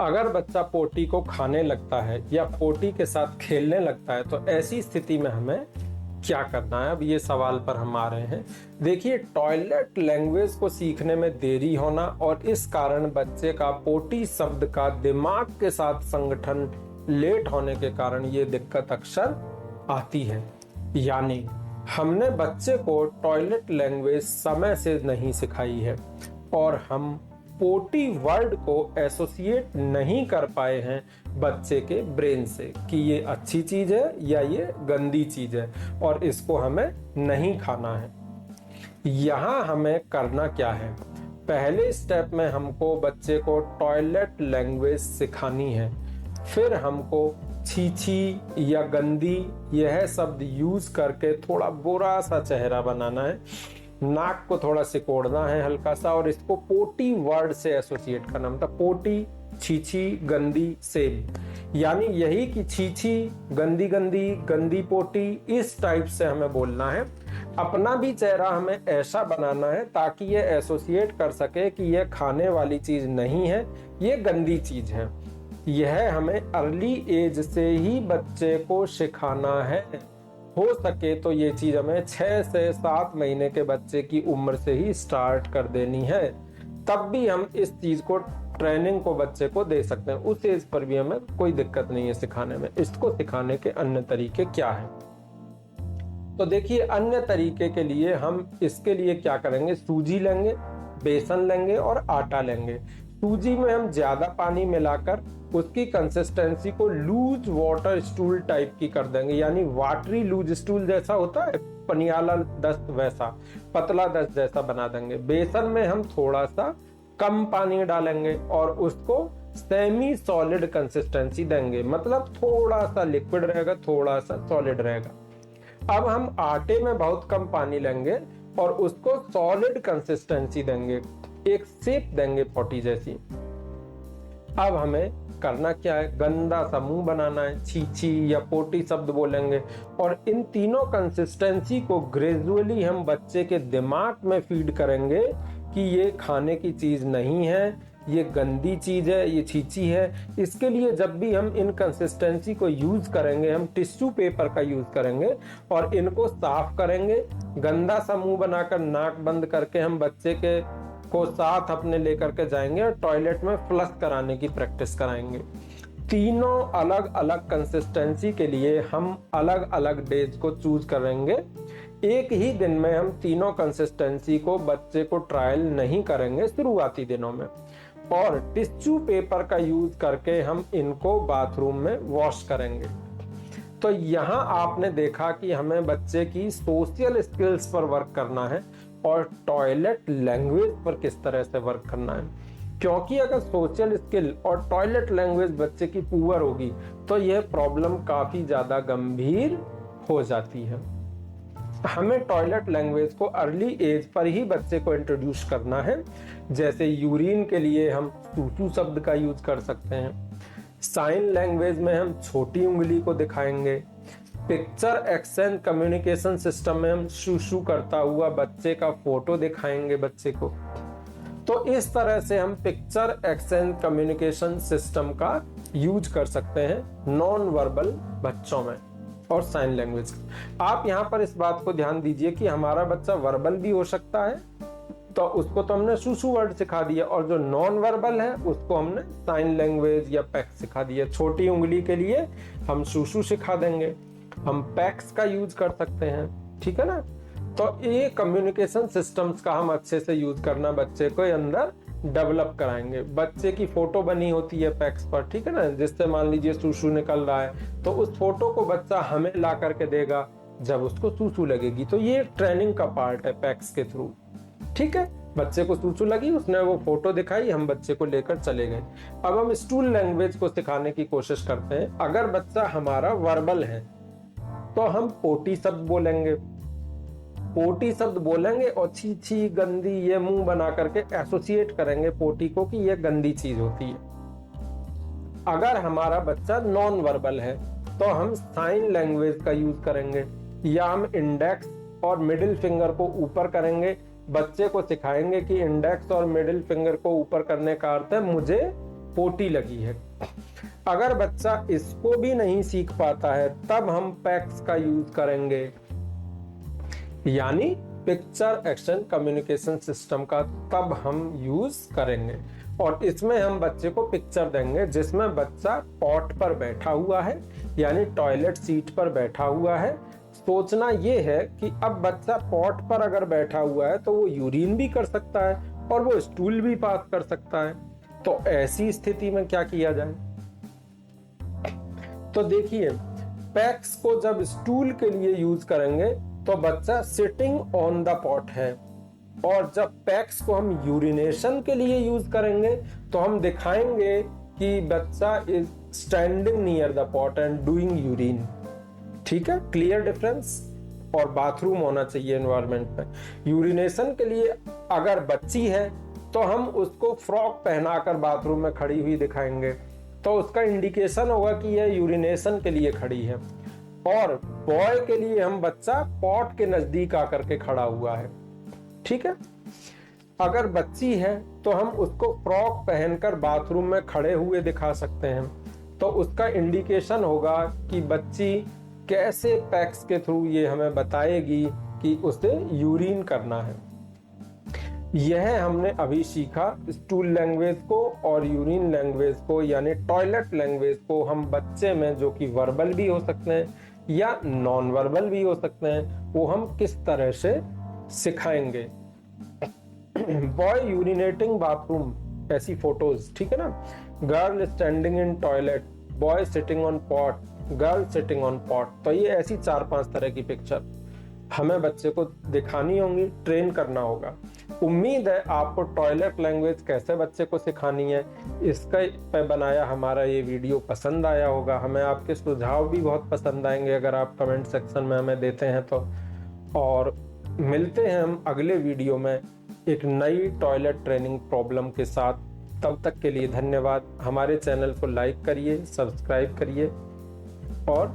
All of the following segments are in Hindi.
अगर बच्चा पोटी को खाने लगता है या पोटी के साथ खेलने लगता है तो ऐसी स्थिति में हमें क्या करना है, अब ये सवाल पर हम आ रहे हैं। देखिए, टॉयलेट लैंग्वेज को सीखने में देरी होना और इस कारण बच्चे का पोटी शब्द का दिमाग के साथ संगठन लेट होने के कारण ये दिक्कत अक्सर आती है। यानी हमने बच्चे को टॉयलेट लैंग्वेज समय से नहीं सिखाई है और हम पोटी वर्ड को एसोसिएट नहीं कर पाए हैं बच्चे के ब्रेन से कि ये अच्छी चीज है या ये गंदी चीज है और इसको हमें नहीं खाना है। यहाँ हमें करना क्या है, पहले स्टेप में हमको बच्चे को टॉयलेट लैंग्वेज सिखानी है। फिर हमको छीछी या गंदी यह शब्द यूज करके थोड़ा बुरा सा चेहरा बनाना है, नाक को थोड़ा सिकोड़ना है हल्का सा और इसको पोटी वर्ड से एसोसिएट करना, मतलब पोटी, छीछी, गंदी, सेम। यानी यही कि छीछी, गंदी गंदी, गंदी पोटी, इस टाइप से हमें बोलना है। अपना भी चेहरा हमें ऐसा बनाना है ताकि ये एसोसिएट कर सके कि ये खाने वाली चीज नहीं है, ये गंदी चीज है। यह हमें अर्ली एज से ही बच्चे को सिखाना है। हो सके तो ये चीज हमें 6 से 7 महीने के बच्चे की उम्र से ही स्टार्ट कर देनी है, तब भी हम इस चीज को ट्रेनिंग को बच्चे को दे सकते हैं। उस एज पर भी हमें कोई दिक्कत नहीं है सिखाने में। इसको सिखाने के अन्य तरीके क्या हैं? तो देखिए, अन्य तरीके के लिए हम इसके लिए क्या करेंगे, सूजी लेंगे, बेसन लेंगे और आटा लेंगे। सूजी में हम ज्यादा पानी मिलाकर उसकी कंसिस्टेंसी को लूज वाटर स्टूल टाइप की कर देंगे, यानी वाटरी लूज स्टूल जैसा होता है पनियाला दस्त, वैसा पतला दस्त जैसा बना देंगे। बेसन में हम थोड़ा सा कम पानी डालेंगे और उसको सेमी सॉलिड कंसिस्टेंसी देंगे, मतलब थोड़ा सा लिक्विड रहेगा, थोड़ा सा सॉलिड रहेगा। अब हम आटे में बहुत कम पानी लेंगे और उसको सॉलिड कंसिस्टेंसी देंगे, एक शेप देंगे पोटी जैसी। अब हमें करना क्या है, गंदा सा मुंह बनाना है, छीछी या पोटी शब्द बोलेंगे और इन तीनों कंसिस्टेंसी को ग्रेजुअली हम बच्चे के दिमाग में फीड करेंगे कि ये खाने की चीज नहीं है, ये गंदी चीज है, ये छीछी है। इसके लिए जब भी हम इन कंसिस्टेंसी को यूज करेंगे, हम टिश्यू पेपर का यूज करेंगे और इनको साफ करेंगे। गंदा सा मुंह बनाकर नाक बंद करके हम बच्चे के को साथ अपने लेकर के जाएंगे और टॉयलेट में फ्लश कराने की प्रैक्टिस कराएंगे। तीनों अलग अलग कंसिस्टेंसी के लिए हम अलग अलग डेज को चूज करेंगे। एक ही दिन में हम तीनों कंसिस्टेंसी को बच्चे को ट्रायल नहीं करेंगे शुरुआती दिनों में, और टिश्यू पेपर का यूज करके हम इनको बाथरूम में वॉश करेंगे। तो यहाँ आपने देखा कि हमें बच्चे की सोशल स्किल्स पर वर्क करना है और टॉयलेट लैंग्वेज पर किस तरह से वर्क करना है, क्योंकि अगर सोशल स्किल और टॉयलेट लैंग्वेज बच्चे की पुअर होगी तो यह प्रॉब्लम काफी ज्यादा गंभीर हो जाती है। हमें टॉयलेट लैंग्वेज को अर्ली एज पर ही बच्चे को इंट्रोड्यूस करना है। जैसे यूरिन के लिए हम सूसू शब्द का यूज कर सकते हैं, साइन लैंग्वेज में हम छोटी उंगली को दिखाएंगे, पिक्चर एक्सचेंज कम्युनिकेशन सिस्टम में हम शू करता हुआ बच्चे का फोटो दिखाएंगे बच्चे को। तो इस तरह से हम पिक्चर एक्सचेंज कम्युनिकेशन सिस्टम का यूज कर सकते हैं नॉन वर्बल बच्चों में और साइन लैंग्वेज। आप यहाँ पर इस बात को ध्यान दीजिए कि हमारा बच्चा वर्बल भी हो सकता है, तो उसको तो हमने सुसु वर्ड सिखा दिया, और जो नॉन वर्बल है उसको हमने साइन लैंग्वेज या पैक्स सिखा दिया। छोटी उंगली के लिए हम सुसु सिखा देंगे, हम पैक्स का यूज कर सकते हैं, ठीक है ना। तो ये कम्युनिकेशन सिस्टम्स का हम अच्छे से यूज करना बच्चे को अंदर डेवलप कराएंगे। बच्चे की फोटो बनी होती है पैक्स पर, ठीक है ना, जिससे मान लीजिए सूसू निकल रहा है तो उस फोटो को बच्चा हमें ला करके देगा जब उसको सूसू लगेगी। तो ये ट्रेनिंग का पार्ट है पैक्स के थ्रू, ठीक है। बच्चे को सूसू लगी, उसने वो फोटो दिखाई, हम बच्चे को लेकर चले गए। अब हम स्टूल लैंग्वेज को सिखाने की कोशिश करते हैं। अगर बच्चा हमारा वर्बल है तो हम पोटी शब्द बोलेंगे, पोटी शब्द बोलेंगे और छी छी गंदी ये मुंह बना करके एसोसिएट करेंगे पोटी को कि ये गंदी चीज होती है। अगर हमारा बच्चा नॉन वर्बल है तो हम साइन लैंग्वेज का यूज करेंगे, या हम इंडेक्स और मिडिल फिंगर को ऊपर करेंगे। बच्चे को सिखाएंगे कि इंडेक्स और मिडिल फिंगर को ऊपर करने का अर्थ है मुझे पोटी लगी है। अगर बच्चा इसको भी नहीं सीख पाता है तब हम पैक्स का यूज करेंगे, यानी पिक्चर एक्शन कम्युनिकेशन सिस्टम का तब हम यूज करेंगे। और इसमें हम बच्चे को पिक्चर देंगे जिसमें बच्चा पॉट पर बैठा हुआ है, यानी टॉयलेट सीट पर बैठा हुआ है। सोचना ये है कि अब बच्चा पॉट पर अगर बैठा हुआ है तो वो यूरिन भी कर सकता है और वो स्टूल भी पास कर सकता है। तो ऐसी स्थिति में क्या किया जाए? तो देखिए, पैक्स को जब स्टूल के लिए यूज करेंगे तो बच्चा सिटिंग ऑन द पॉट है, और जब पैक्स को हम यूरिनेशन के लिए यूज करेंगे तो हम दिखाएंगे कि बच्चा is standing near the pot and doing urine. ठीक है, क्लियर डिफरेंस? और बाथरूम होना चाहिए एनवायरनमेंट में। यूरिनेशन के लिए अगर बच्ची है तो हम उसको फ्रॉक पहनाकर बाथरूम में खड़ी हुई दिखाएंगे, तो उसका इंडिकेशन होगा कि यह यूरिनेशन के लिए खड़ी है। और बॉय के लिए हम बच्चा पॉट के नजदीक आकर के खड़ा हुआ है। ठीक है, अगर बच्ची है तो हम उसको फ्रॉक पहनकर बाथरूम में खड़े हुए दिखा सकते हैं, तो उसका इंडिकेशन होगा कि बच्ची कैसे पैक्स के थ्रू ये हमें बताएगी कि उसे यूरिन करना है। यह हमने अभी सीखा स्टूल लैंग्वेज को और यूरिन लैंग्वेज को, यानी टॉयलेट लैंग्वेज को हम बच्चे में, जो कि वर्बल भी हो सकते हैं या नॉन वर्बल भी हो सकते हैं, वो हम किस तरह से सिखाएंगे। बॉय यूरिनेटिंग बाथरूम, ऐसी फोटोज, ठीक है ना। Girl standing in toilet, boy sitting on pot, girl sitting on pot. तो ये ऐसी 4-5 तरह की पिक्चर हमें बच्चे को दिखानी होंगी, ट्रेन करना होगा। उम्मीद है आपको टॉयलेट लैंग्वेज कैसे बच्चे को सिखानी है इसका पे बनाया हमारा ये वीडियो पसंद आया होगा। हमें आपके सुझाव भी बहुत पसंद आएंगे अगर आप कमेंट सेक्शन में हमें देते हैं तो। और मिलते हैं हम अगले वीडियो में एक नई टॉयलेट ट्रेनिंग प्रॉब्लम के साथ। तब तक के लिए धन्यवाद। हमारे चैनल को लाइक करिए, सब्सक्राइब करिए और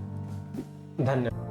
धन्यवाद।